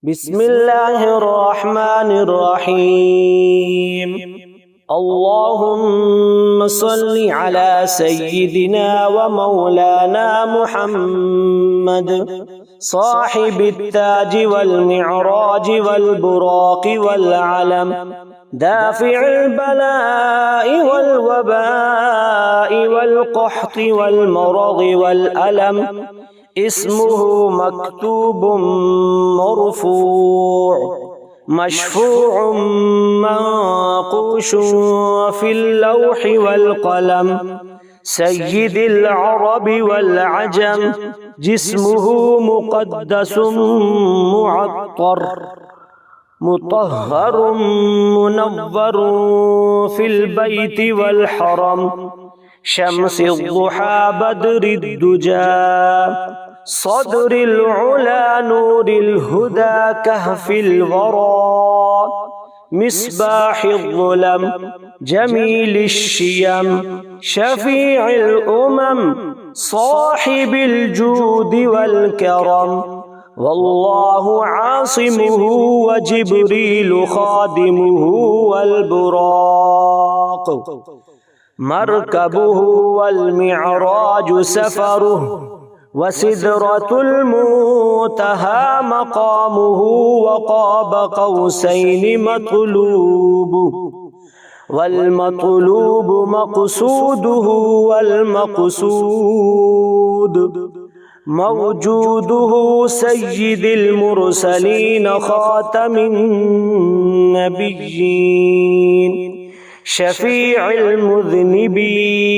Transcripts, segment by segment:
بسم الله الرحمن الرحيم. اللهم صل على سيدنا ومولانا محمد صاحب التاج والمعراج والبراق والعلم، دافع البلاء والوباء والقحط والمرض والألم، اسمه مكتوب مرفوع مشفوع منقوش في اللوح والقلم، سيد العرب والعجم، جسمه مقدس معطر مطهر منور في البيت والحرم، شمس الضحى بدر الدجى، صدر العلا نور الهدى، كهف الورى مصباح الظلم، جميل الشيم، شفيع الأمم، صاحب الجود والكرم، والله عاصمه وجبريل خادمه والبراق مركبه، والمعراج سفره، وسدرة المنتهى مقامه، وقاب قوسين مطلوبه، والمطلوب مقصوده، والمقصود موجوده، سيد المرسلين خاتم النبيين، شفيع المذنبين،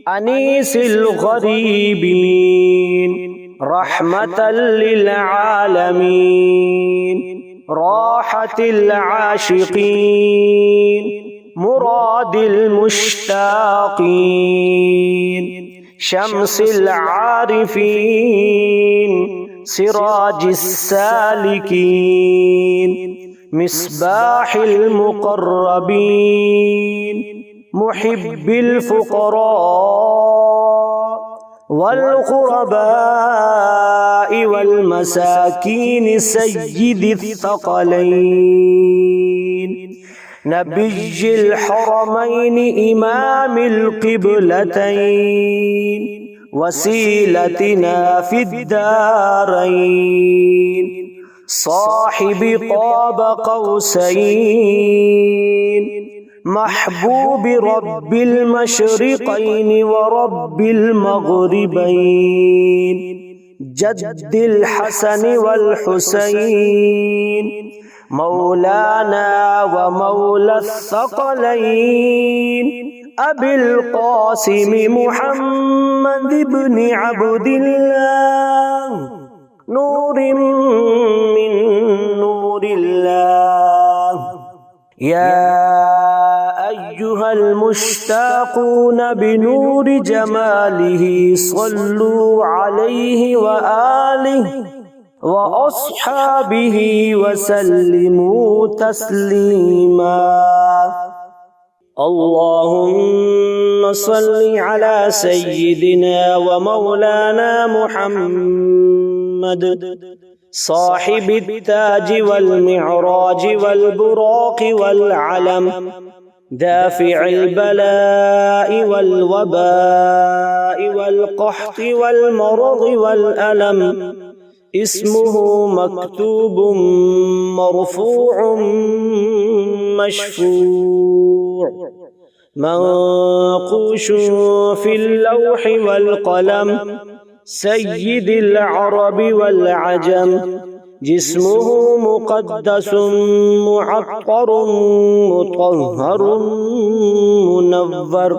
أنيس الغريبين، رحمة للعالمين، راحة العاشقين، مراد المشتاقين، شمس العارفين، سراج السالكين، مصباح المقربين، محب الفقراء والغرباء والمساكين، سيد الثقلين، نبي الحرمين، إمام القبلتين، وسيلتنا في الدارين، صاحب قاب قوسين، محبوب رب المشرقين ورب المغربين، جد الحسن والحسين، مولانا ومولى الثقلين، أبي القاسم محمد بن عبد الله، نور من نور الله. يا أيها المشتاقون بنور جماله، صلوا عليه وآله وأصحابه وسلموا تسليما. اللهم صل على سيدنا ومولانا محمد صاحب التاج والمعراج والبراق والعلم، دافع البلاء والوباء والقحط والمرض والألم، اسمه مكتوب مرفوع مشفوع منقوش في اللوح والقلم، سيد العرب والعجم، جسمه مقدس معطر مطهر منور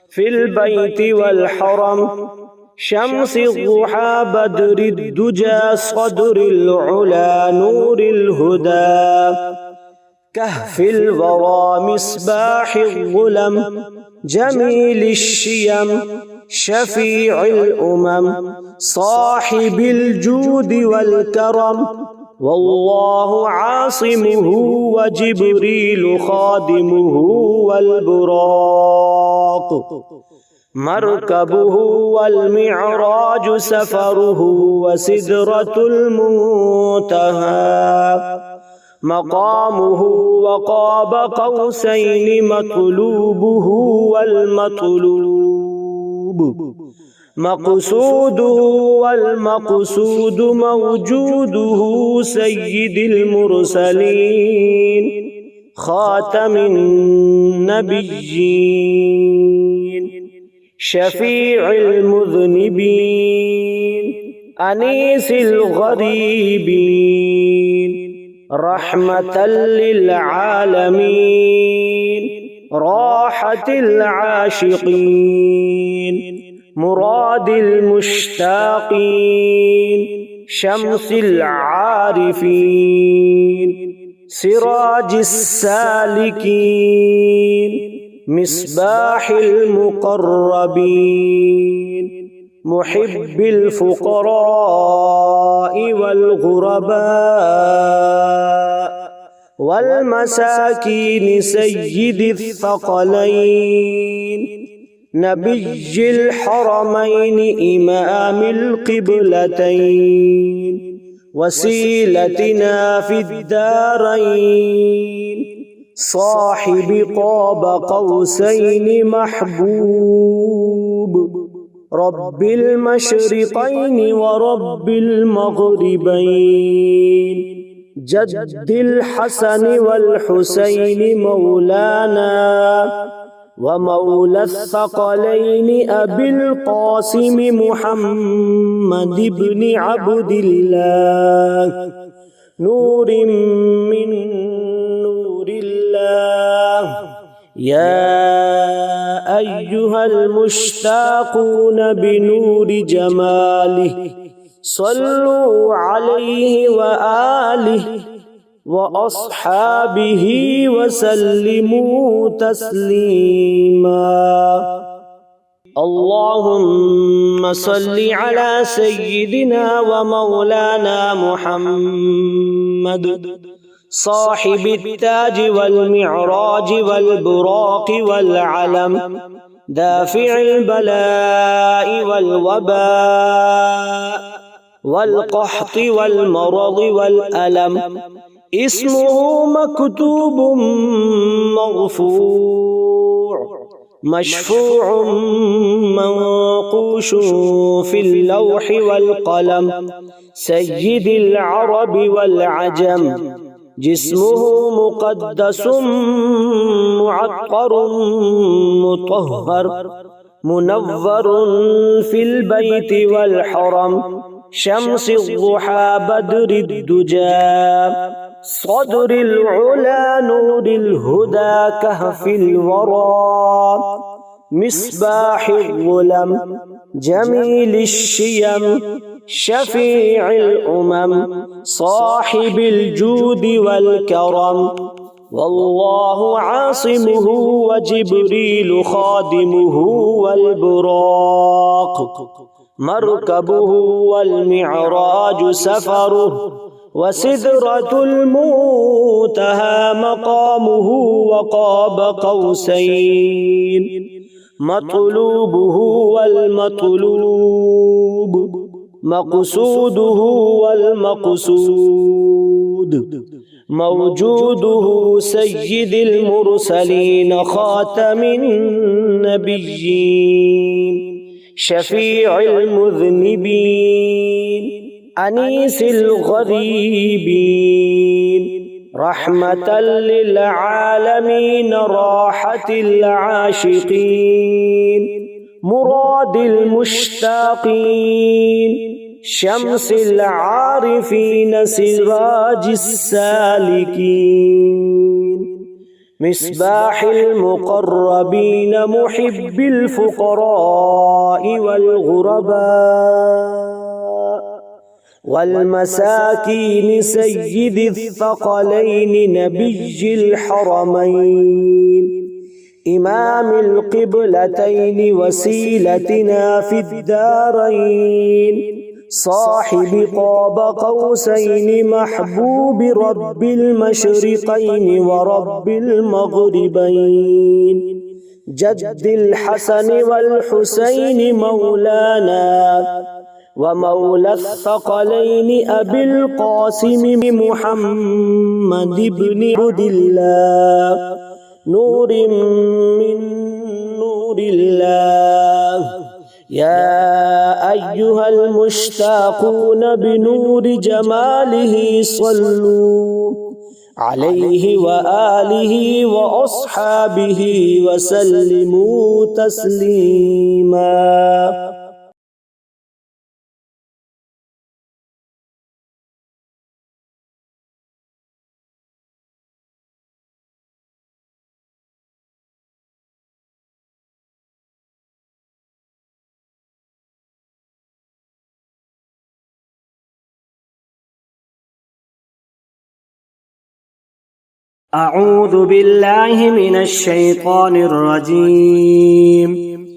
في البيت والحرم، شمس الضحى بدر الدجى، صدر العلا نور الهدى، كهف الورى مصباح الظلم، جميل الشيم، شفيع الأمم، صاحب الجود والكرم، والله عاصمه وجبريل خادمه والبراق مركبه والمعراج سفره وسدرة المنتهى مقامه وقاب قوسين مطلوبه والمطلوب مقصوده والمقصود موجوده سيد المرسلين خاتم النبيين شفيع المذنبين أنيس الغريبين رحمة للعالمين راحة العاشقين مراد المشتاقين شمس العارفين سراج السالكين مصباح المقربين محب الفقراء والغرباء والمساكين سيد الثقلين نبي الحرمين إمام القبلتين وسيلتنا في الدارين صاحب قاب قوسين محبوب رب المشرقين ورب المغربين جد الحسن والحسين مولانا ومولى الثقلين أبي القاسم محمد بن عبد الله نور من نور الله يا أيها المشتاقون بنور جماله صلوا عليه وآله وأصحابه وسلموا تسليما اللهم صل على سيدنا ومولانا محمد صاحب التاج والمعراج والبراق والعلم دافع البلاء والوباء والقحط والمرض والألم اسمه مكتوب مغفور مشفوع منقوش في اللوح والقلم سيد العرب والعجم جسمه مقدس معطر مطهر منور في البيت والحرم شمس الضحى بدر الدجى صدر العلا نور الهدى كهف الورى مصباح الظلم جميل الشيم شفيع الأمم صاحب الجود والكرم والله عاصمه وجبريل خادمه والبراق مركبه والمعراج سفره وسدرة المنتهى مقامه وقاب قوسين مطلوبه والمطلوب مقصوده والمقصود موجوده سيد المرسلين خاتم النبيين شفيع المذنبين أنيس الغريبين رحمة للعالمين راحة العاشقين مراد المشتاقين شمس العارفين سراج السالكين مصباح المقربين محب الفقراء والغرباء والمساكين سيد الثقلين نبي الحرمين إمام القبلتين وسيلتنا في الدارين صاحب قاب قوسين محبوب رب المشرقين ورب المغربين جد الحسن والحسين مولانا ومولى الثقلين أبي القاسم محمد بن عبد الله نور من نور الله. يا أيها المشتاقون بنور جماله صلوا عليه وآله وأصحابه وسلموا تسليما. أعوذ بالله من الشيطان الرجيم.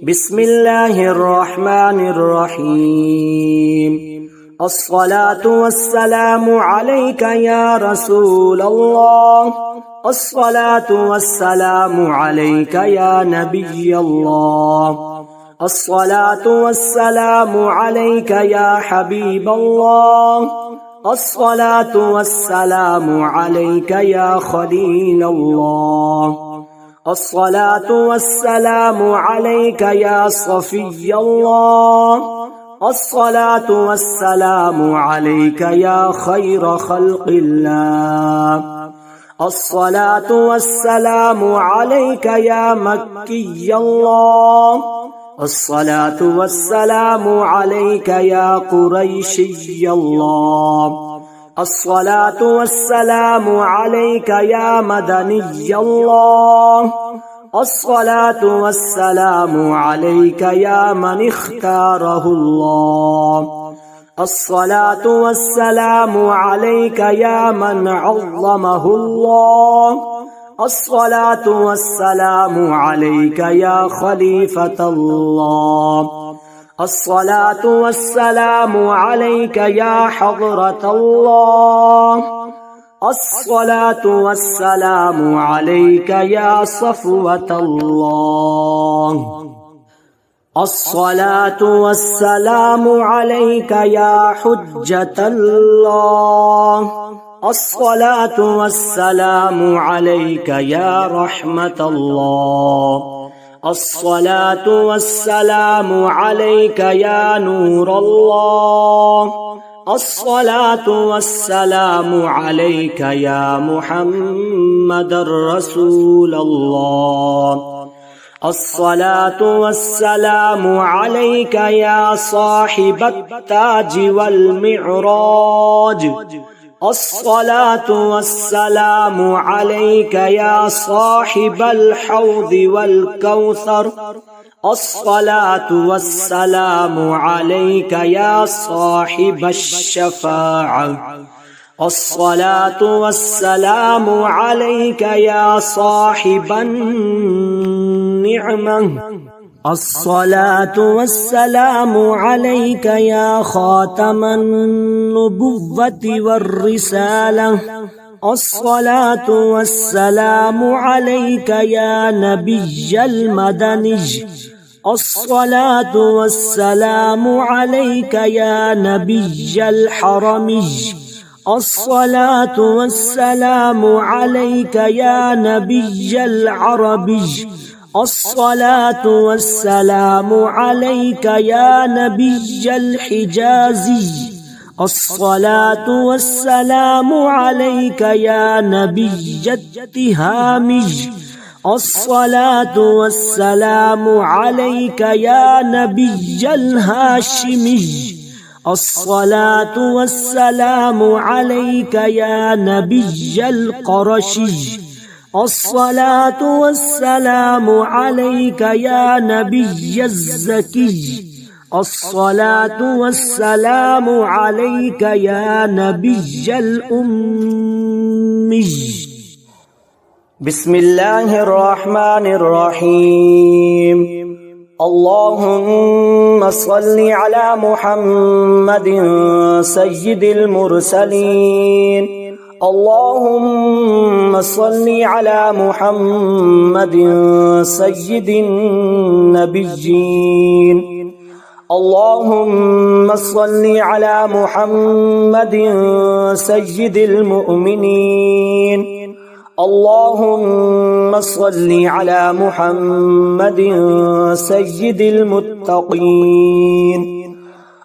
بسم الله الرحمن الرحيم. الصلاة والسلام عليك يا رسول الله. الصلاة والسلام عليك يا نبي الله. الصلاة والسلام عليك يا حبيب الله. الصلاة والسلام عليك يا خليل الله. الصلاة والسلام عليك يا صفي الله. الصلاة والسلام عليك يا خير خلق الله. الصلاة والسلام عليك يا مكي الله. الصلاة والسلام عليك يا قريشي الله. الصلاة والسلام عليك يا مدني الله. الصلاة والسلام عليك يا من اختاره الله. الصلاة والسلام عليك يا من عظمه الله. الصلاة والسلام عليك يا خليفة الله. الصلاة والسلام عليك يا حضرة الله. الصلاة والسلام عليك يا صفوة الله. الصلاة والسلام عليك يا حجة الله. الصلاة والسلام عليك يا رحمة الله. الصلاة والسلام عليك يا نور الله. الصلاة والسلام عليك يا محمد رسول الله. الصلاة والسلام عليك يا صاحب التاج والمعراج. الصلاة والسلام عليك يا صاحب الحوض والكوثر. الصلاة والسلام عليك يا صاحب الشفاعة. الصلاة والسلام عليك يا صاحب النعمة. الصلاة والسلام عليك يا خاتم النبوة والرسالة. الصلاة والسلام عليك يا نبي المدني. الصلاة والسلام عليك يا نبي الحرمي. الصلاة والسلام عليك يا نبي العربي. الصلاة والسلام عليك يا نبي الحجازي. الصلاة والسلام عليك يا نبي التهامي. الصلاة والسلام عليك يا نبي الهاشمي. الصلاة والسلام عليك يا نبي القرشي. الصلاة والسلام عليك يا نبي الزكي. الصلاة والسلام عليك يا نبي الأمي. بسم الله الرحمن الرحيم. اللهم صل على محمد سيد المرسلين. اللهم صل على محمد سيد النبيين. اللهم صل على محمد سيد المؤمنين. اللهم صل على محمد سيد المتقين.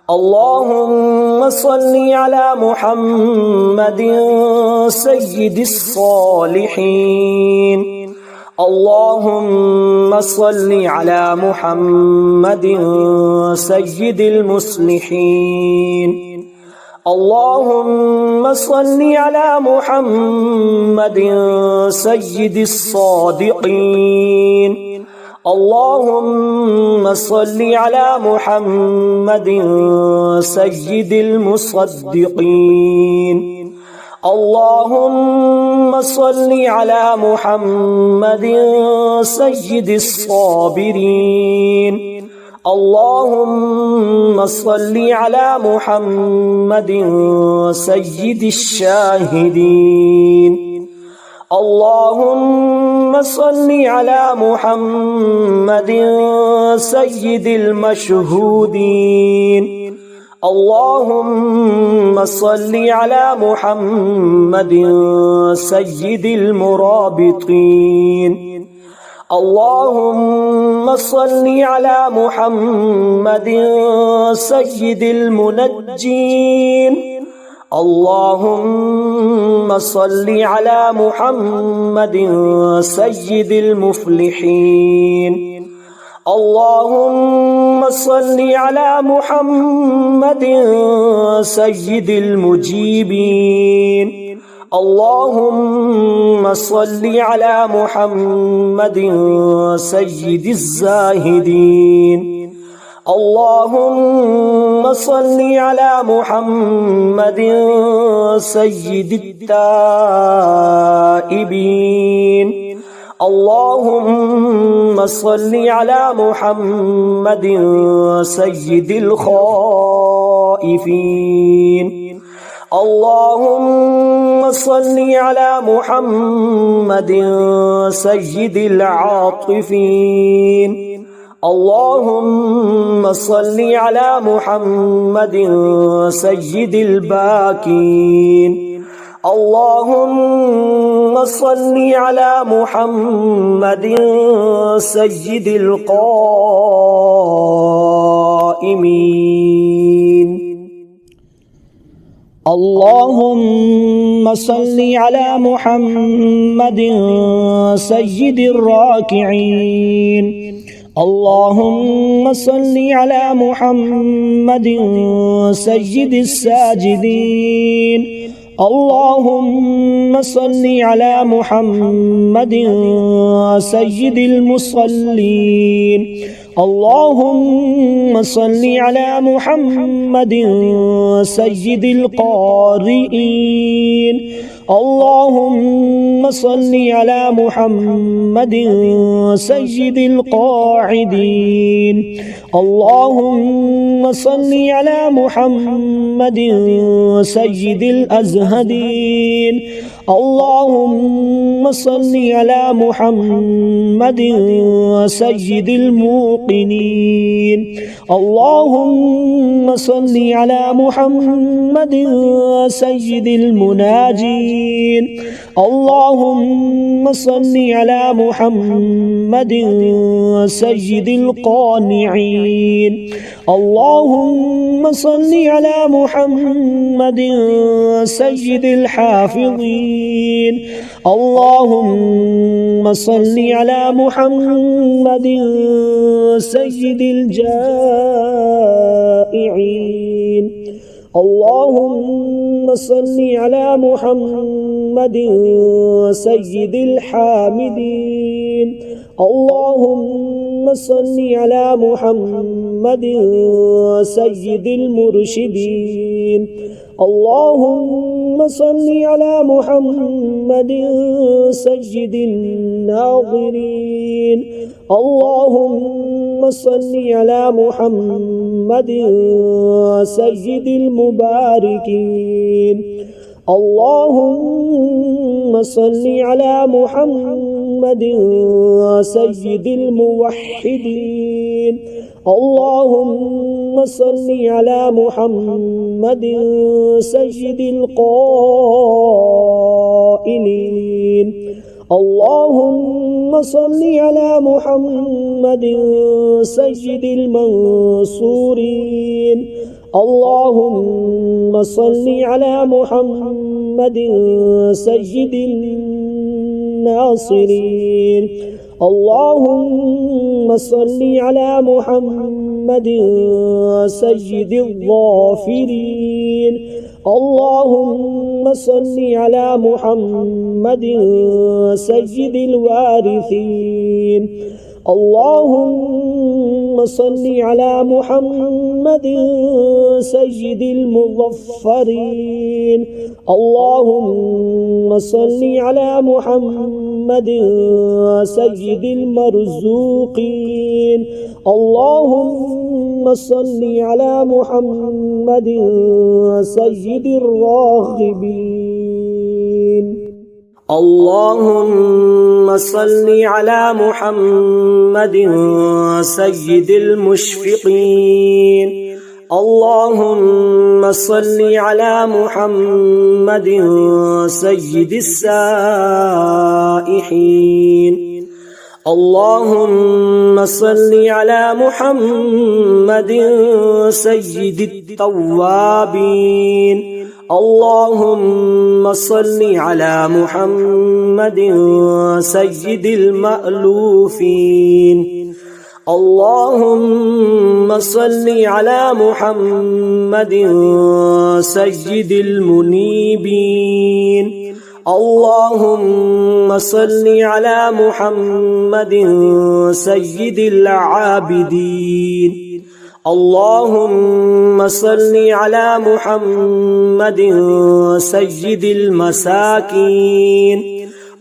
اللهم صل على محمد سيد الصالحين. اللهم صل على محمد سيد المصلحين. اللهم صل على محمد سيد الصادقين. اللهم صل على محمد سيد المصدقين. اللهم صل على محمد سيد الصابرين. اللهم صل على محمد سيد الشاهدين. اللهم صل على محمد سيد المشهودين. اللهم صل على محمد سيد المرابطين. اللهم صل على محمد سيد المنجين. اللهم صل على محمد سيد المفلحين. اللهم صل على محمد سيد المجيبين. اللهم صل على محمد سيد الزاهدين. اللهم صل على محمد سيد التائبين. اللهم صل على محمد سيد الخائفين. اللهم صل على محمد سيد العاطفين. اللهم صل على محمد سيد الباكين. اللهم صل على محمد سيد القائمين. اللهم صل على محمد سيد الراكعين. اللهم صل على محمد سيد الساجدين. اللهم صل على محمد سيد المصلين. اللهم صل على محمد سيد القارئين. اللهم صل على محمد سيد القاعدين. اللهم صل على محمد سيد الأزهدين. اللهم صل على محمد سيد الموقنين. اللهم صل على محمد سيد المناجين. اللهم صل على محمد سيد القانعين. اللهم صل على محمد سيد الحافظين. اللهم صل على محمد سيد الجائعين. اللهم صل على محمد سيد الحامدين. اللهم صل على محمد سيد المرشدين. اللهم صل على محمد سيد الناظرين. اللهم صل على محمد سيد المباركين. اللهم صل على محمد سيد الموحدين. اللهم صل على محمد سيد القائلين. اللهم صل على محمد سيد المنصورين. اللهم صل على محمد سيد الناصرين. اللهم صل على محمد سيد الظافرين. اللهم صل على محمد سيد الوارثين. اللهم صل على محمد سيد المظفرين. اللهم صل على محمد سيد المرزوقين. اللهم صل على محمد سيد الراغبين. اللهم صل على محمد سيد المشفقين. اللهم صل على محمد سيد السائحين. اللهم صل على محمد سيد التوابين. اللهم صل على محمد سيد المألوفين. اللهم صل على محمد سيد المنيبين. اللهم صل على محمد سيد العابدين. اللهم صل على محمد سيد المساكين.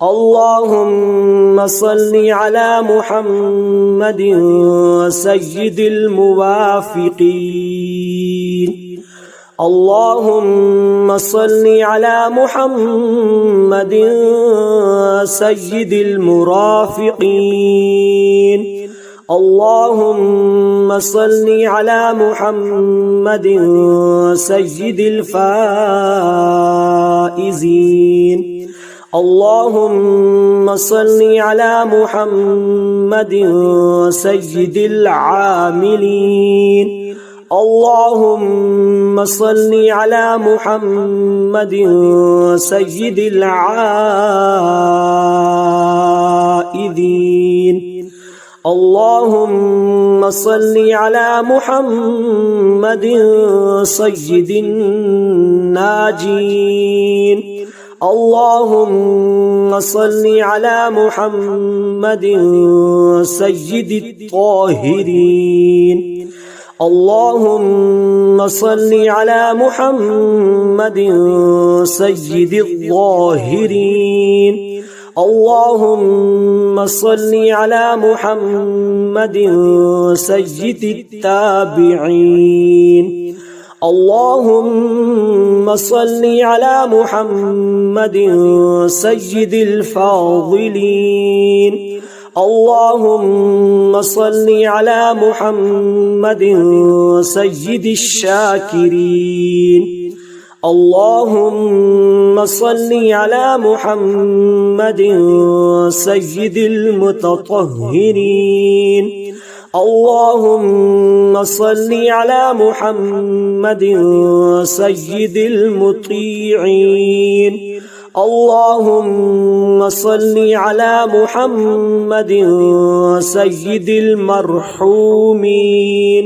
اللهم صل على محمد سيد الموافقين. اللهم صل على محمد سيد المرافقين. اللهم صل على محمد سيد الفائزين. اللهم صل على محمد سيد العاملين. اللهم صل على محمد سيد العائذين. اللهم صل على محمد سيد الناجين. اللهم صل على محمد سيد الطاهرين. اللهم صل على محمد سيد الظاهرين. اللهم صل على محمد سيد التابعين. اللهم صل على محمد سيد الفاضلين. اللهم صل على محمد سيد الشاكرين. اللهم صل على محمد سيد المتطهرين. اللهم صل على محمد سيد المطيعين. اللهم صل على محمد سيد المرحومين.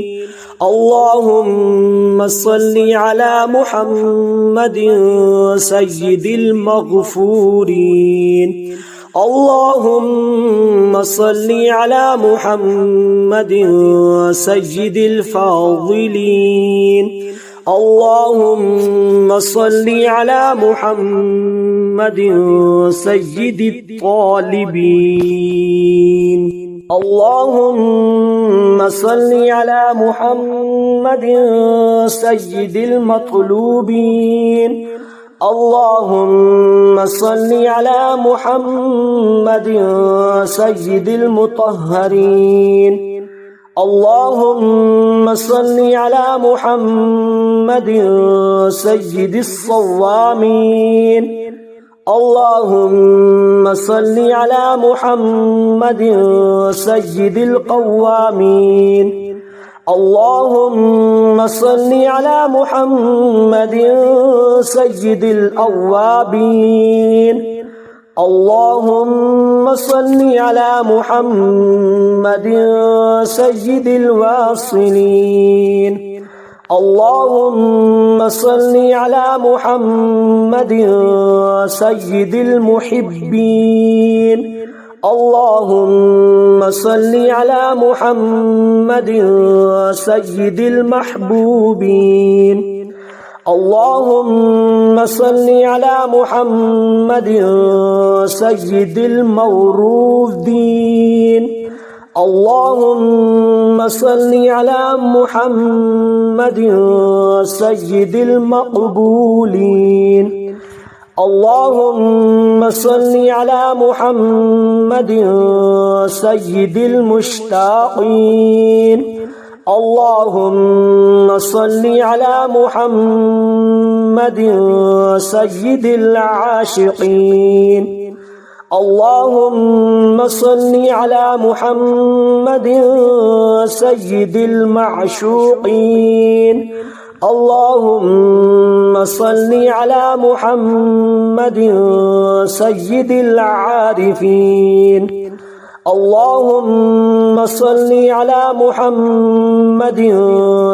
اللهم صل على محمد سيد المغفورين. اللهم صل على محمد سيد الفاضلين. اللهم صل على محمد سيد الطالبين. اللهم صل على محمد سيد المطلوبين. اللهم صل على محمد سيد المطهرين. اللهم صل على محمد سيد الصوامين. اللهم صل على محمد سيد القوامين. اللهم صل على محمد سيد الأوابين. اللهم صل على محمد سيد الواصلين. اللهم صل على محمد سيد المحبين. اللهم صل على محمد سيد المحبوبين. اللهم صل على محمد سيد الموروثين. اللهم صل على محمد سيد المقبولين. اللهم صل على محمد سيد المشتاقين. اللهم صل على محمد سيد العاشقين. اللهم صل على محمد سيد المعشوقين. اللهم صل على محمد سيد العارفين. اللهم صل على محمد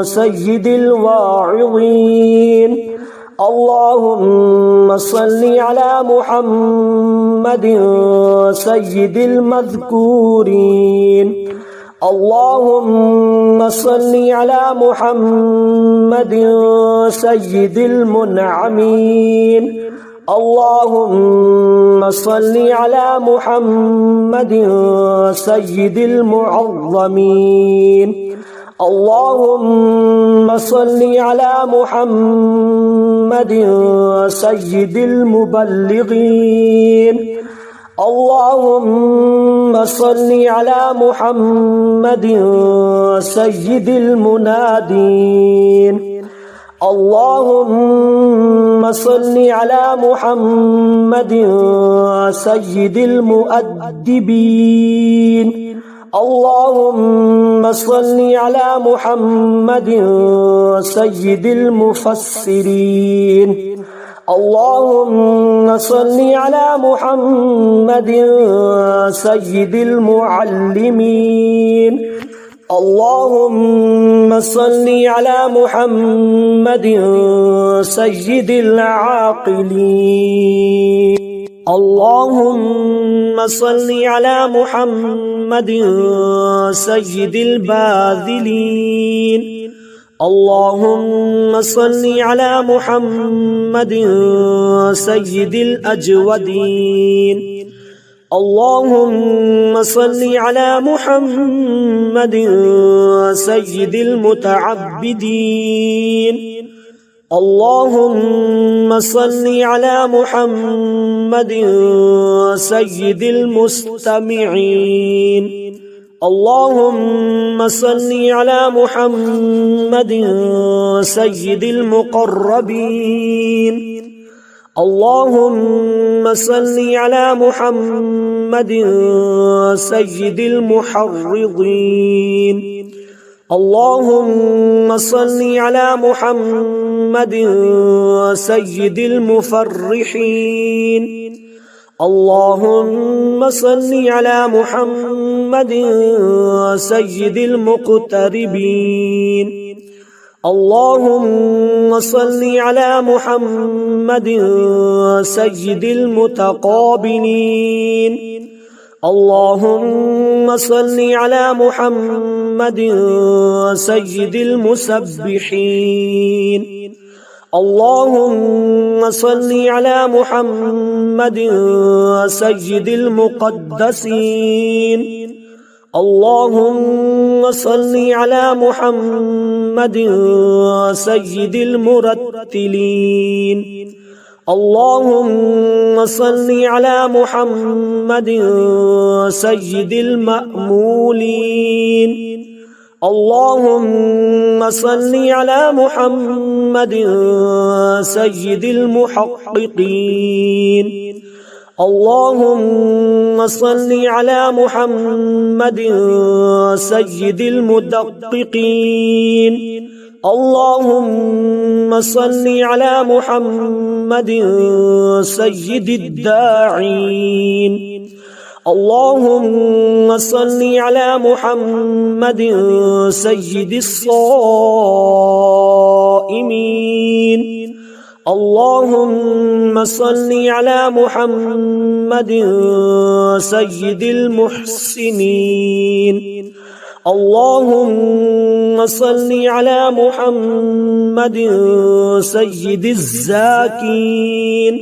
سيد الواعظين. اللهم صل على محمد سيد المذكورين. اللهم صل على محمد سيد المنعمين. اللهم صل على محمد سيد المعظمين. اللهم صل على محمد سيد المبلغين. اللهم صل على محمد سيد المنادين. اللهم صل على محمد سيد المؤدبين. اللهم صل على محمد سيد المفسرين. اللهم صل على محمد سيد المعلمين. اللهم صل على محمد سيد العاقلين. اللهم صل على محمد سيد الباذلين. اللهم صل على محمد سيد الأجودين. اللهم صل على محمد سيد المتعبدين. اللهم صل على محمد سيد المستمعين. اللهم صل على محمد سيد المقربين. اللهم صل على محمد سيد المحرضين. اللهم صل على محمد سيد المفرحين. اللهم صل على محمد سيد المقتربين. اللهم صل على محمد سيد المتقابلين. اللهم صل على محمد سيد المسبحين. اللهم صل على محمد سيد المقدسين. اللهم صل على محمد سيد المرتلين. اللهم صل على محمد سيد المأمولين. اللهم صل على محمد سيد المحققين. اللهم صل على محمد سيد المدققين. اللهم صل على محمد سيد الداعين. اللهم صل على محمد سيد الصائمين. اللهم صل على محمد سيد المحسنين. اللهم صل على محمد سيد الزاكين.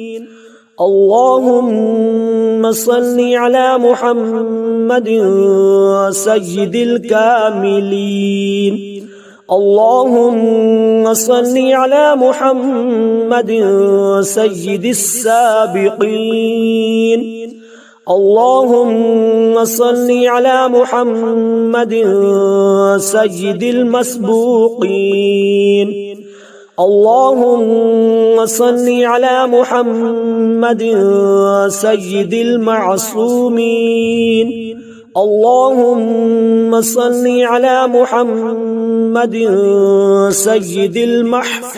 اللهم صل على محمد سيد الكاملين. اللهم صل على محمد سيد السابقين. اللهم صل على محمد سيد المسبوقين. اللهم صل على محمد سيد المعصومين. اللهم صل على محمد سيد المحفوظين.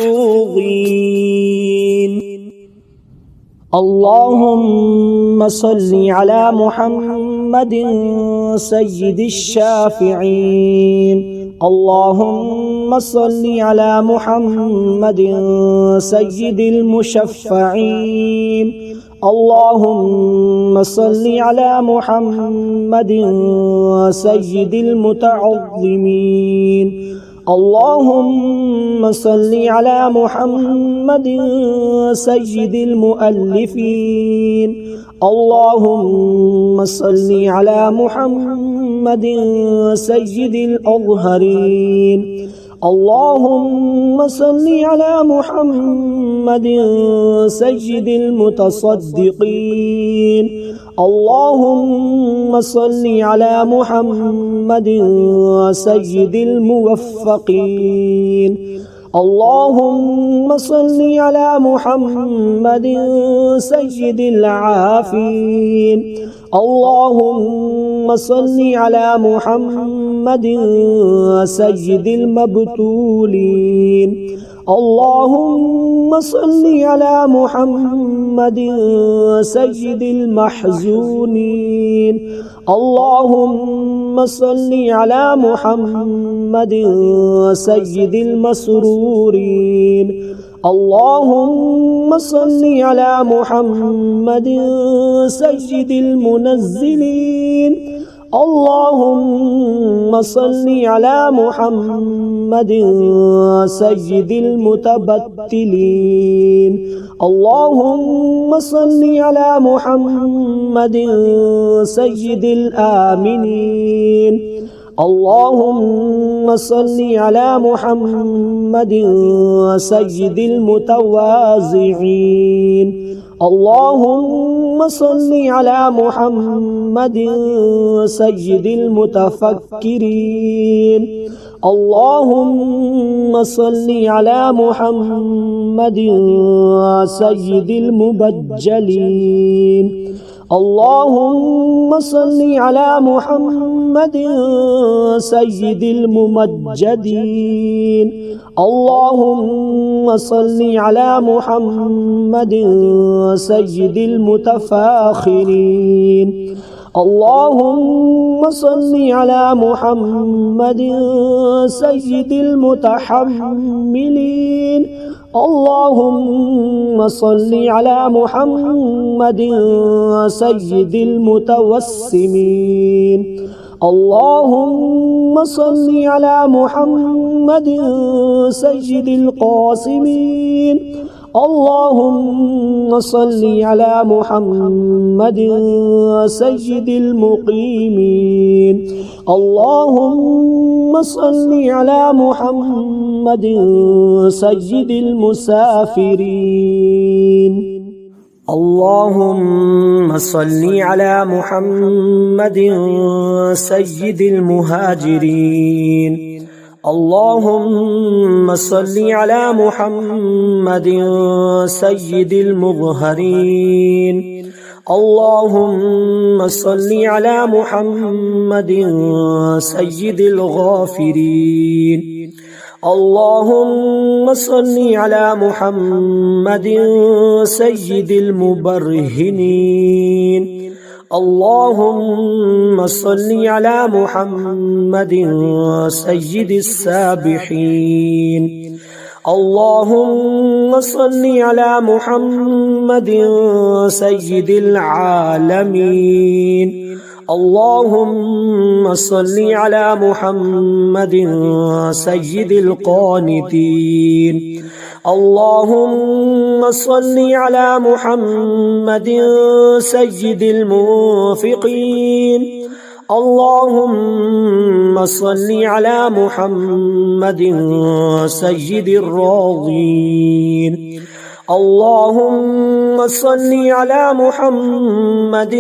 اللهم صل على محمد سيد الشافعين. اللهم صل على محمد سيد المشفعين. اللهم صل على محمد سيد المتعظمين. اللهم صل على محمد سيد المؤلفين. اللهم صل على محمد سيد الأظهرين. اللهم صل على محمد سيد المتصدقين. اللهم صل على محمد سيد الموفقين. اللهم صل على محمد سيد العافين. اللهم صل على محمد سيد المبتولين. اللهم صل على محمد سيد المحزونين. اللهم صل على محمد سيد المسرورين. اللهم صل على محمد سيد المنزلين. اللهم صل على محمد سيد المتبتلين. اللهم صل على محمد سيد الآمنين. اللهم صل على محمد سيد المتواضعين. اللهم صل على محمد سيد المتفكرين. اللهم صل على محمد سيد المبجلين. اللهم صل على محمد سيد الممجدين. اللهم صل على محمد سيد المتفاخرين. اللهم صل على محمد سيد المتحملين. اللهم صل على محمد سيد المتوسمين. اللهم صل على محمد سيد القاسمين. اللهم صل على محمد سيد المقيمين. اللهم صل على محمد سيد المسافرين. اللهم صل على محمد سيد المهاجرين. اللهم صل على محمد سيد المظهرين. اللهم صل على محمد سيد الغافرين. اللهم صل على محمد سيد المبرهنين. اللهم صل على محمد سيد السابحين. اللهم صل على محمد سيد العالمين. اللهم صل على محمد سيد القانتين. اللهم صل على محمد سيد المنفقين. اللهم صل على محمد سيد الراضين. اللهم صل على محمد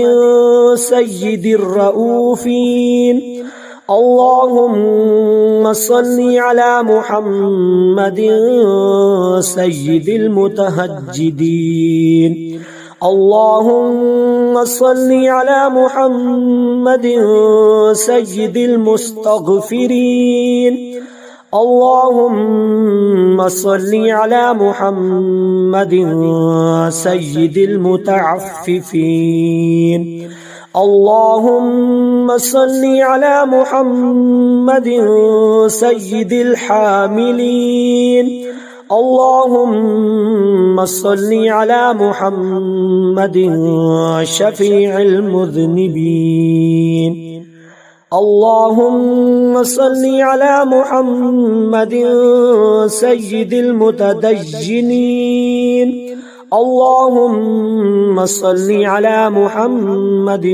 سيد الرؤوفين. اللهم صل على محمد سيد المتهجدين. اللهم صل على محمد سيد المستغفرين. اللهم صل على محمد سيد المتعففين. اللهم صل على محمد سيد الحاملين. اللهم صل على محمد شفيع المذنبين. اللهم صل على محمد سيد المتدجنين. اللهم صل على محمد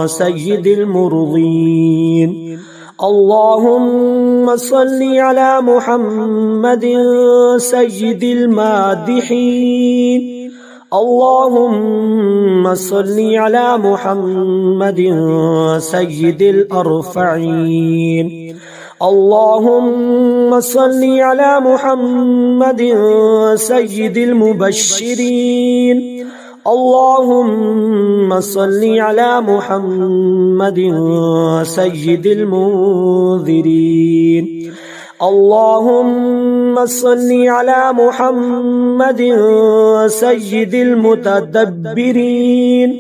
سيد المرضين. اللهم صل على محمد سيد المادحين. اللهم صل على محمد سيد الأرفعين. اللهم صل على محمد سيد المبشرين. اللهم صل على محمد سيد المنذرين. اللهم صل على محمد سيد المتدبرين.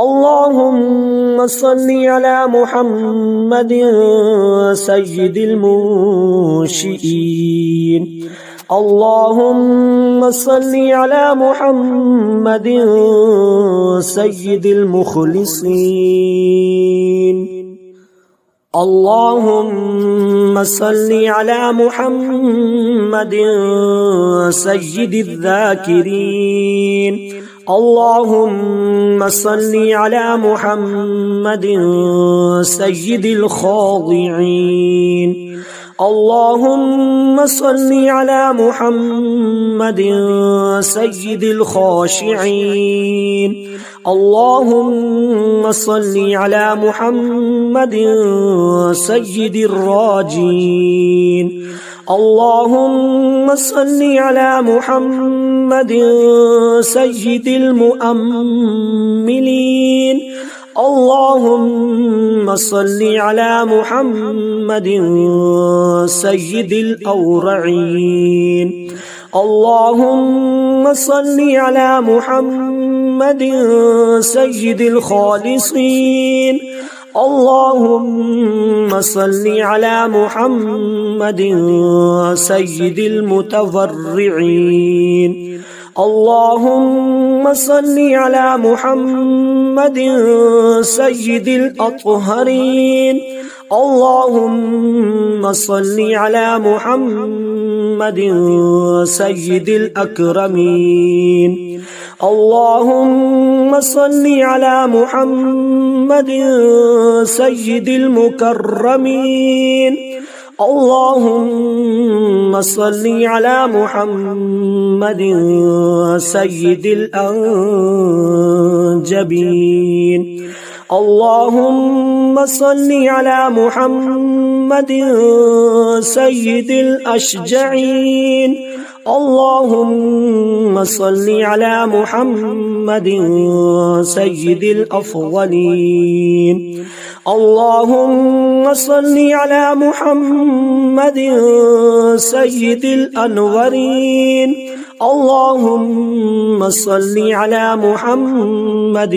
اللهم صل على محمد سيد المنشئين. اللهم صل على محمد سيد المخلصين. اللهم صل على محمد سيد الذاكرين. اللهم صل على محمد سيد الخاضعين. اللهم صل على محمد سيد الخاشعين. اللهم صل على محمد سيد الراجين. اللهم صل على محمد سيد المؤملين. اللهم صل على محمد سيد الأورعين. اللهم صل على محمد سيد الخالصين. اللهم صل على محمد سيد المتضرعين. اللهم صل على محمد سيد الأطهرين. اللهم صل على محمد سيد الأكرمين. اللهم صل على محمد سيد المكرمين. اللهم صل على محمد سيد الأنجبين. اللهم صل على محمد سيد الأشجعين. اللهم صل على محمد سيد الأفضلين. اللهم صل على محمد سيد الأنورين. اللهم صل على محمد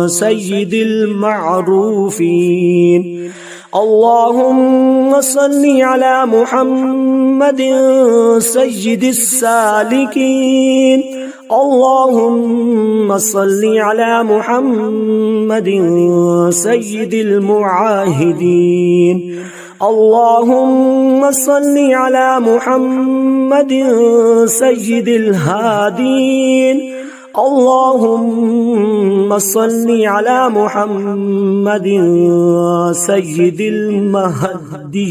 سيد المعروفين. اللهم صل على محمد سيد السالكين. اللهم صل على محمد سيد المعاهدين. اللهم صل على محمد سيد الهادين. اللهم صل على محمد سيد المهديين.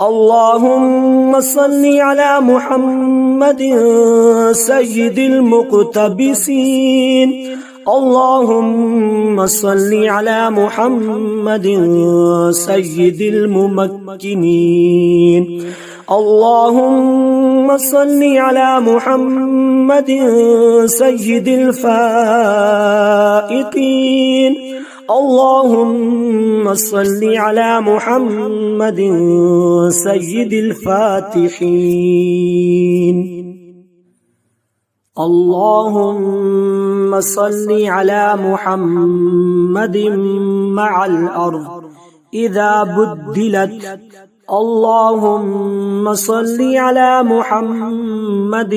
اللهم صل على محمد سيد المقتبسين. اللهم صل على محمد سيد الممكنين. اللهم صل على محمد سيد الفائقين. اللهم صل على محمد سيد الفاتحين. اللهم صل على محمد مع الأرض إذا بدلت. اللهم صل على محمد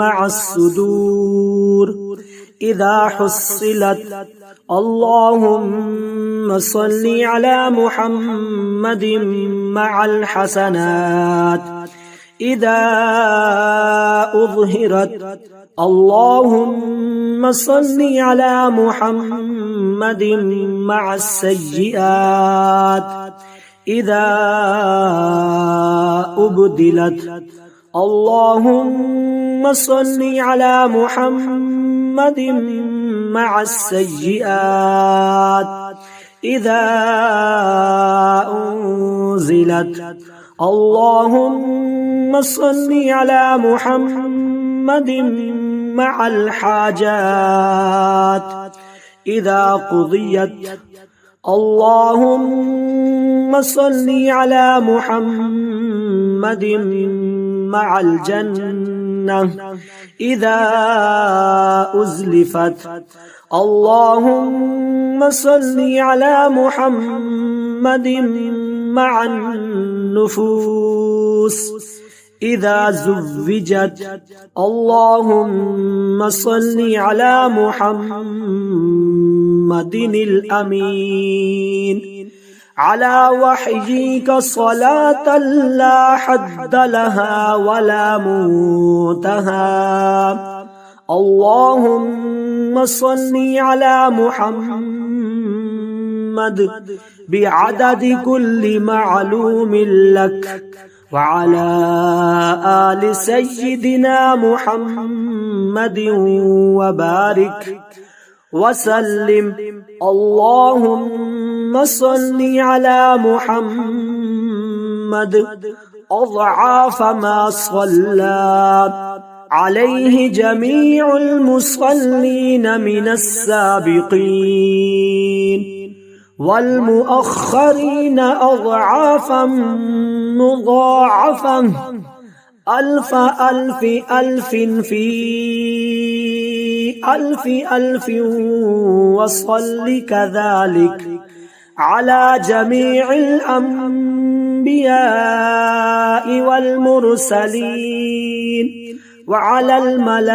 مع الصدور إذا حصلت. اللهم صل على محمد مع الحسنات إذا أظهرت. اللهم صل على محمد مع السيئات إذا أبدلت. اللهم صل على محمد مع السيئات إذا أنزلت. اللهم صل على محمد مع الحاجات إذا قضيت. اللهم صل على محمد مع الجنة إذا أزلفت. اللهم صل على محمد مع النفوس إذا زوجت. اللهم صل على محمد الأمين على وحيك صلاة لا حد لها ولا منتهى. اللهم صل على محمد بعدد كل معلوم لك وعلى آل سيدنا محمد وبارك وسلم. اللهم صل على محمد أضعاف ما صلى عليه جميع المصلين من السابقين والمؤخرين أضعافا مضاعفة ألف ألف ألف في ألف ألف. وصل كذلك على جميع الأنبياء والمرسلين وعلى الملائكة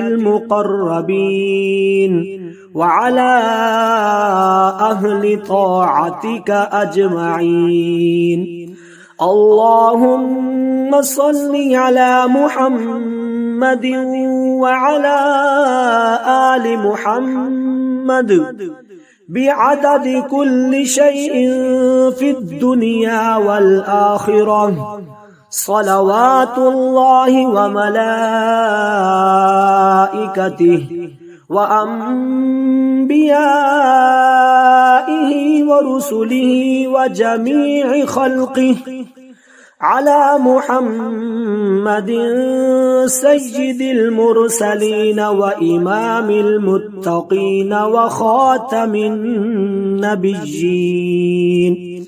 المقربين وعلى أهل طاعتك أجمعين. اللهم صل على محمد وعلى آل محمد بعدد كل شيء في الدنيا والآخرة صلوات الله وملائكته وأنبيائه ورسله وجميع خلقه على محمد سيد المرسلين وإمام المتقين وخاتم النبيين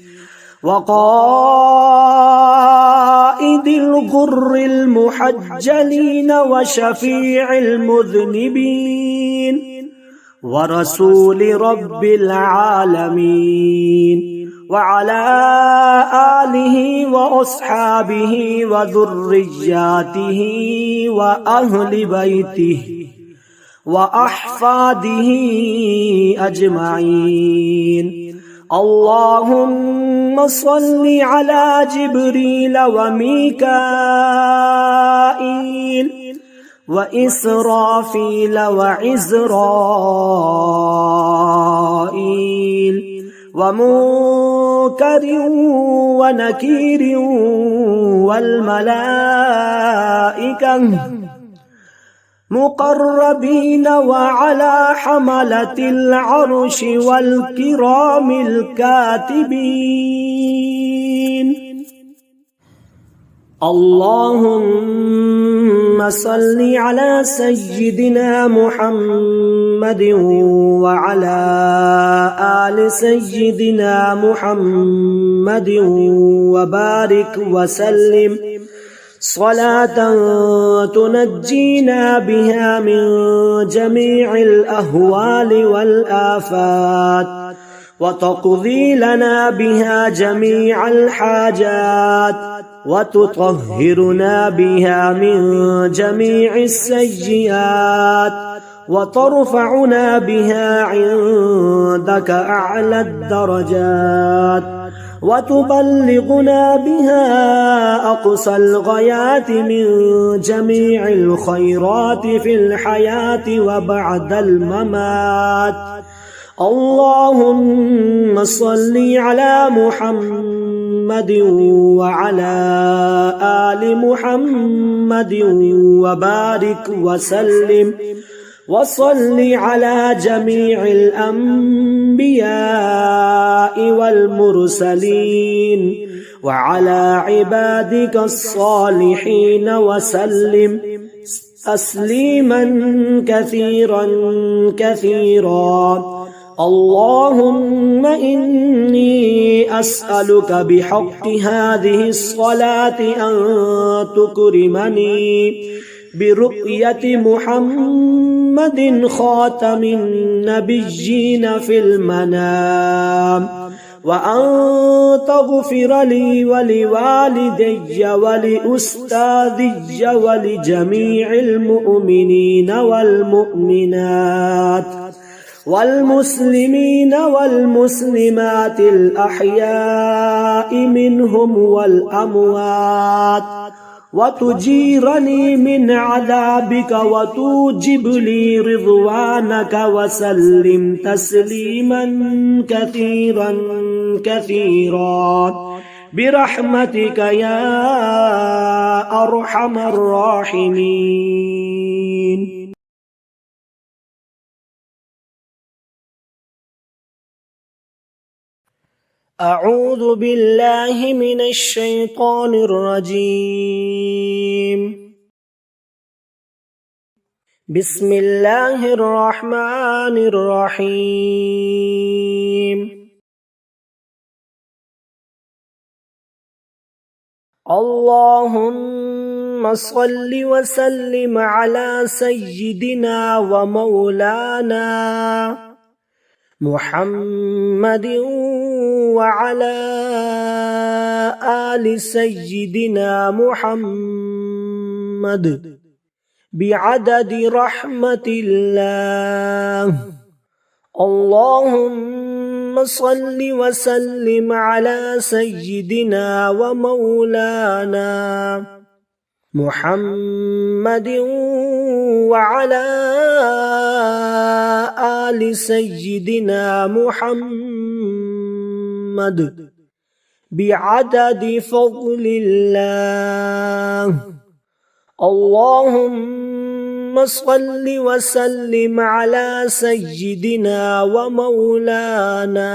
وقائد الغر المحجلين وشفيع المذنبين ورسول رب العالمين وعلى آله وأصحابه وذرياته وأهل بيته وأحفاده أجمعين. اللهم صل على جبريل وميكائيل وإسرافيل وعزرائيل ومنكر ونكير والملائكة مقربين وعلى حملة العرش والكرام الكاتبين. اللهم صل على سيدنا محمد وعلى آل سيدنا محمد وبارك وسلم صلاة تنجينا بها من جميع الأهوال والآفات وتقضي لنا بها جميع الحاجات وتطهرنا بها من جميع السيئات وترفعنا بها عندك أعلى الدرجات وتبلغنا بها أقصى الغايات من جميع الخيرات في الحياة وبعد الممات. اللهم صل على محمد وعلى آل محمد وبارك وسلم وصل على جميع الأنبياء والمرسلين وعلى عبادك الصالحين وسلم تسليما كثيرا كثيرا. اللهم إني أسألك بحق هذه الصلاة أن تكرمني برؤية محمد خاتم النبيين في المنام وأن تغفر لي ولوالدي ولأستاذي ولجميع المؤمنين والمؤمنات والمسلمين والمسلمات الأحياء منهم والأموات وتجيرني من عذابك وتوجب لي رضوانك وسلم تسليما كثيرا كثيرا برحمتك يا أرحم الراحمين. أعوذ بالله من الشيطان الرجيم. بسم الله الرحمن الرحيم. اللهم صل وسلم على سيدنا ومولانا محمد وعلى آل سيدنا محمد بعدد رحمة الله. اللهم صل وسلم على سيدنا ومولانا محمد وعلى آل سيدنا محمد بعدد فضل الله. اللهم صل وسلم على سيدنا ومولانا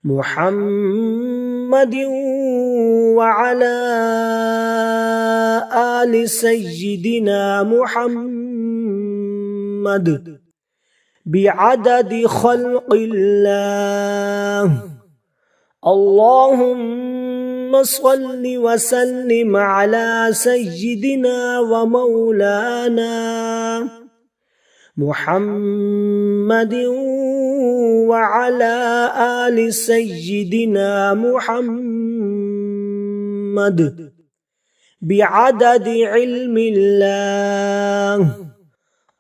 محمد وعلى آل سيدنا محمد بعدد خلق الله. اللهم صل وسلم على سيدنا ومولانا محمد وعلى آل سيدنا محمد بعدد علم الله.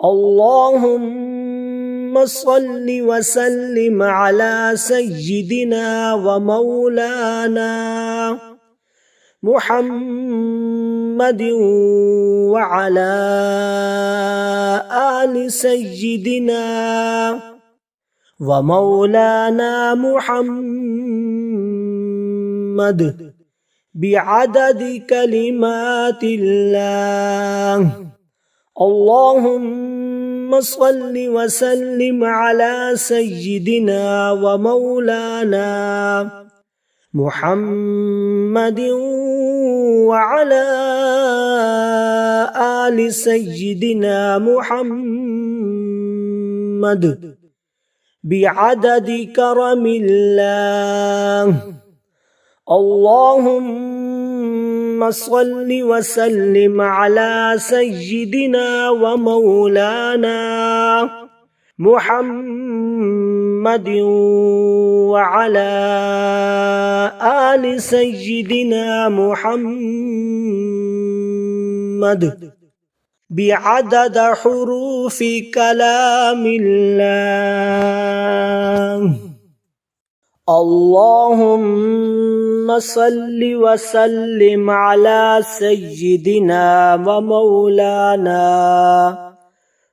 اللهم صل وسلم على سيدنا ومولانا محمد وعلى آل سيدنا ومولانا محمد بعدد كلمات الله. اللهم صل وسلم على سيدنا ومولانا محمد وعلى آل سيدنا محمد بعدد كرم الله. اللهم صل وسلم على سيدنا ومولانا محمد وعلى آل سيدنا محمد بعدد حروف كلام الله. اللهم صل وسلم على سيدنا ومولانا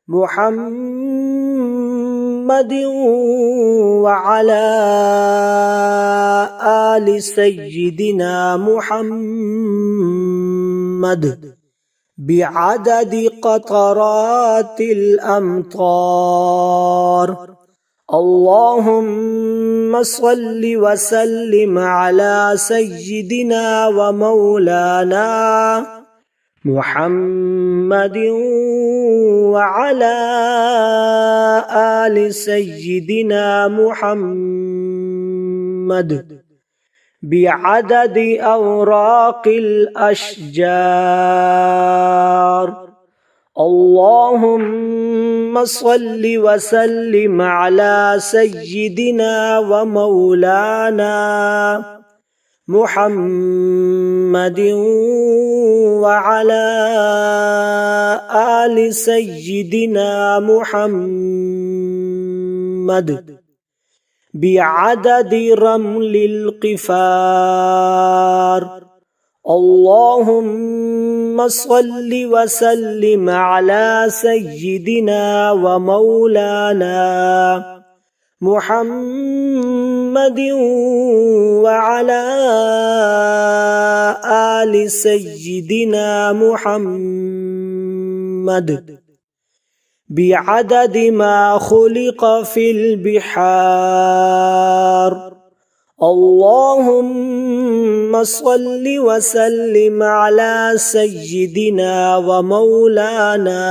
محمد وعلى آل سيدنا محمد بعدد قطرات الأمطار. اللهم صل وسلم على سيدنا ومولانا محمد وعلى آل سيدنا محمد بعدد أوراق الأشجار. اللهم صل وسلم على سيدنا ومولانا محمد وعلى آل سيدنا محمد بعدد رمل القفار. اللهم صل وسلم على سيدنا ومولانا محمد وعلى آل سيدنا محمد بعدد ما خلق في البحار. اللهم صل وسلم على سيدنا ومولانا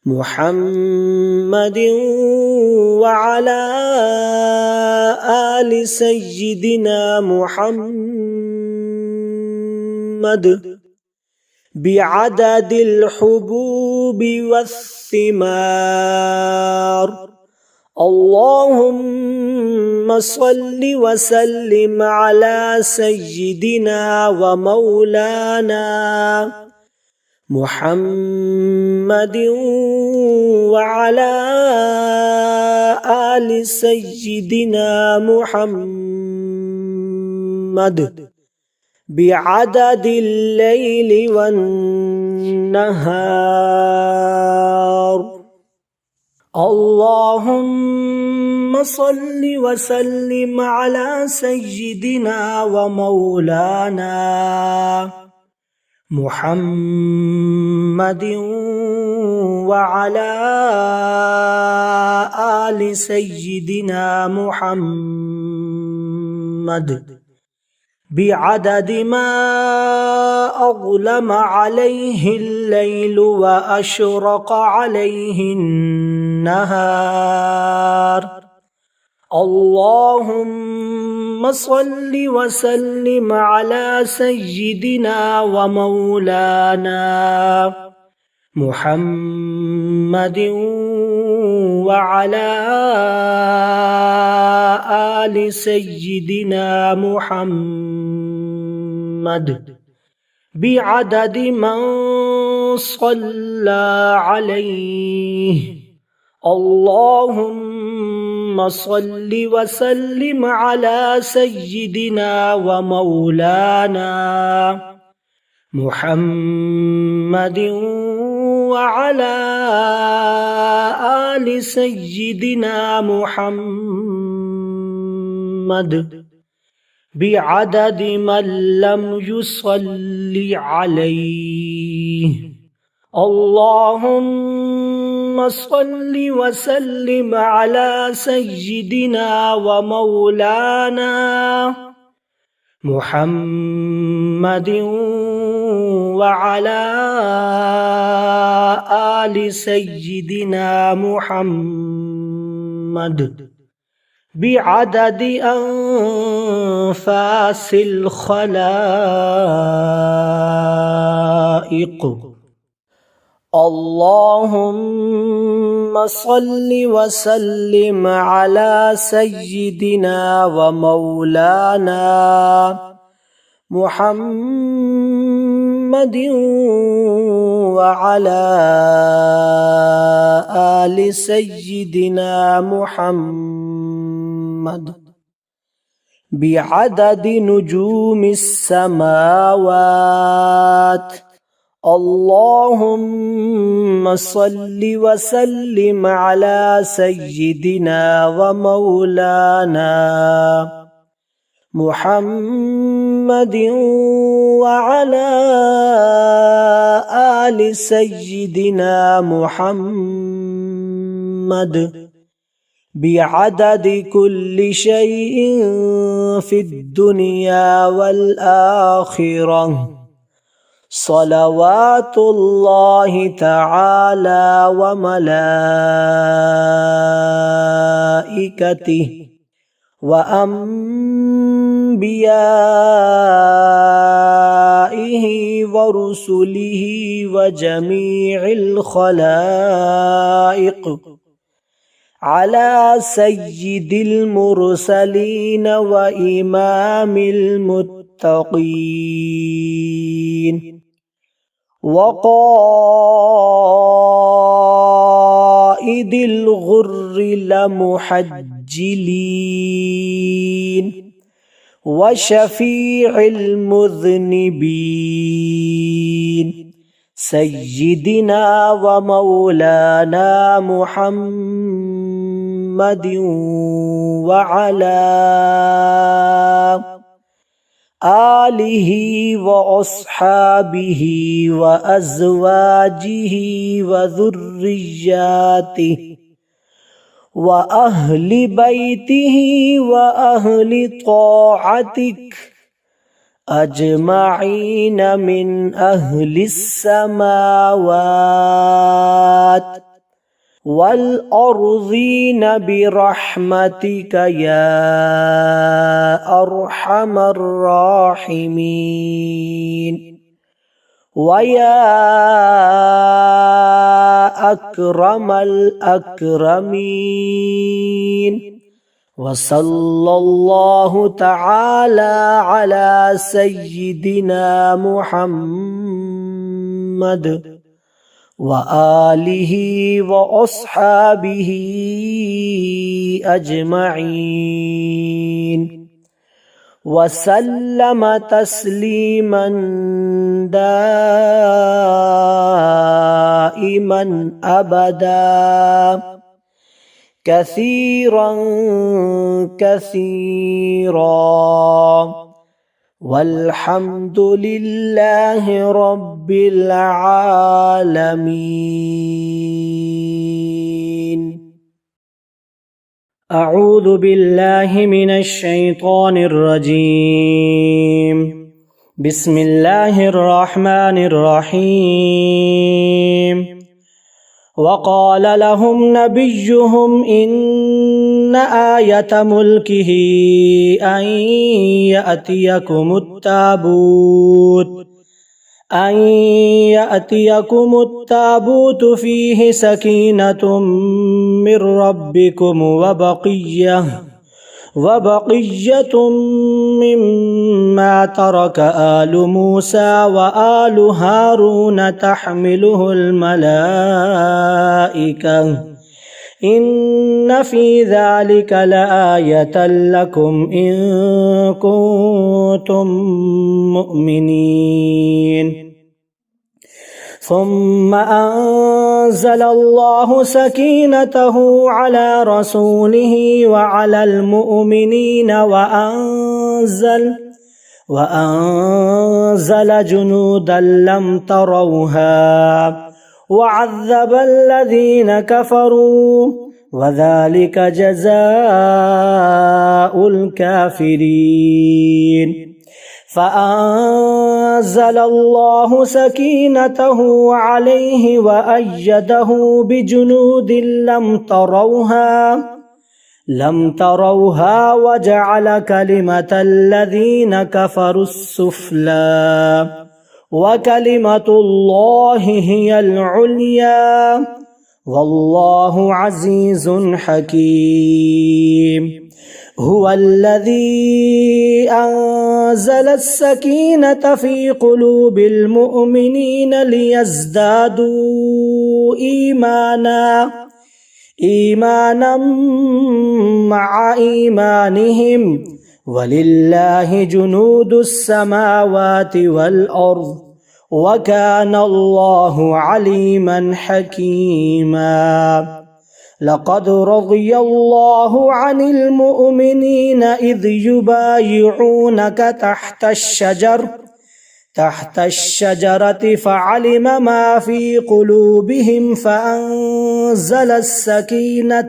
محمد وعلى آل سيدنا محمد بعدد الحبوب والثمار. اللهم صل وسلم على سيدنا ومولانا محمد وعلى آل سيدنا محمد بعدد الليل والنهار. اللهم صل وسلم على سيدنا ومولانا محمد وعلى آل سيدنا محمد بعدد ما أظلم عليه الليل وأشرق عليه النهار. اللهم صل وسلم على سيدنا ومولانا محمد وعلى آل سيدنا محمد بعدد من صلى عليه. اللهم صل وسلم على سيدنا ومولانا محمد وعلى آل سيدنا محمد بعدد من لم يصل عليه. اللهم صل وسلم على سيدنا ومولانا محمد وعلى آل سيدنا محمد بعدد أنفاس الخلائق. اللهم صل وسلم على سيدنا ومولانا محمد وعلى آل سيدنا محمد بعدد نجوم السماوات. اللهم صل وسلم على سيدنا ومولانا محمد وعلى آل سيدنا محمد بعدد كل شيء في الدنيا والآخرة. صلوات الله تعالى وملائكته وأنبيائه ورسله وجميع الخلائق على سيد المرسلين وإمام المتقين وقائد الغر لمحجلين وشفيع المذنبين سيدنا ومولانا محمد وعلى آله وأصحابه وأزواجه وذرياته وأهل بيته وأهل طاعتك أجمعين من أهل السماوات والأرضين برحمتك يا أرحم الراحمين ويا أكرم الأكرمين. وصلى الله تعالى على سيدنا محمد وآله وأصحابه أجمعين وسلم تسليما دائما أبدا كثيرا كثيرا والحمد لله رب العالمين. أعوذ بالله من الشيطان الرجيم. بسم الله الرحمن الرحيم. وقال لهم نبيهم إن آية ملكه أن يأتيكم التابوت فيه سكينة من ربكم وبقية مما ترك آل موسى وآل هارون تحمله الملائكة إن في ذلك لآية لكم إن كنتم مؤمنين. ثم أنزل الله سكينته على رسوله وعلى المؤمنين وأنزل جنودا لم تروها وعذب الذين كفروا وذلك جزاء الكافرين. فأنزل الله سكينته عليه وأيده بجنود لم تروها وجعل كلمة الذين كفروا السفلى وكلمة الله هي العليا والله عزيز حكيم. هو الذي أنزل السكينة في قلوب المؤمنين ليزدادوا إيمانا مع إيمانهم ولله جنود السماوات والأرض وكان الله عليما حكيما. لقد رضي الله عن المؤمنين إذ يبايعونك تحت الشجرة فعلم ما في قلوبهم فأنزل السكينة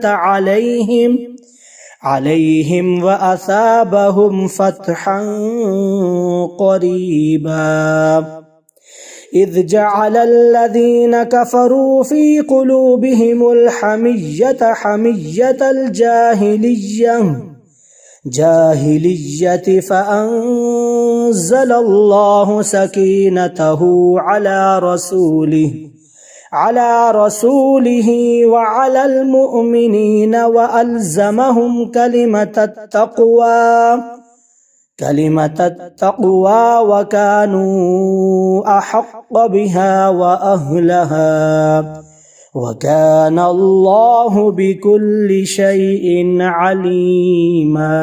عليهم وأثابهم فتحا قريبا. إذ جعل الذين كفروا في قلوبهم الحمية حمية الجاهلية فأنزل الله سكينته على رسوله وعلى المؤمنين وألزمهم كلمة التقوى وكانوا أحق بها وأهلها وكان الله بكل شيء عليما.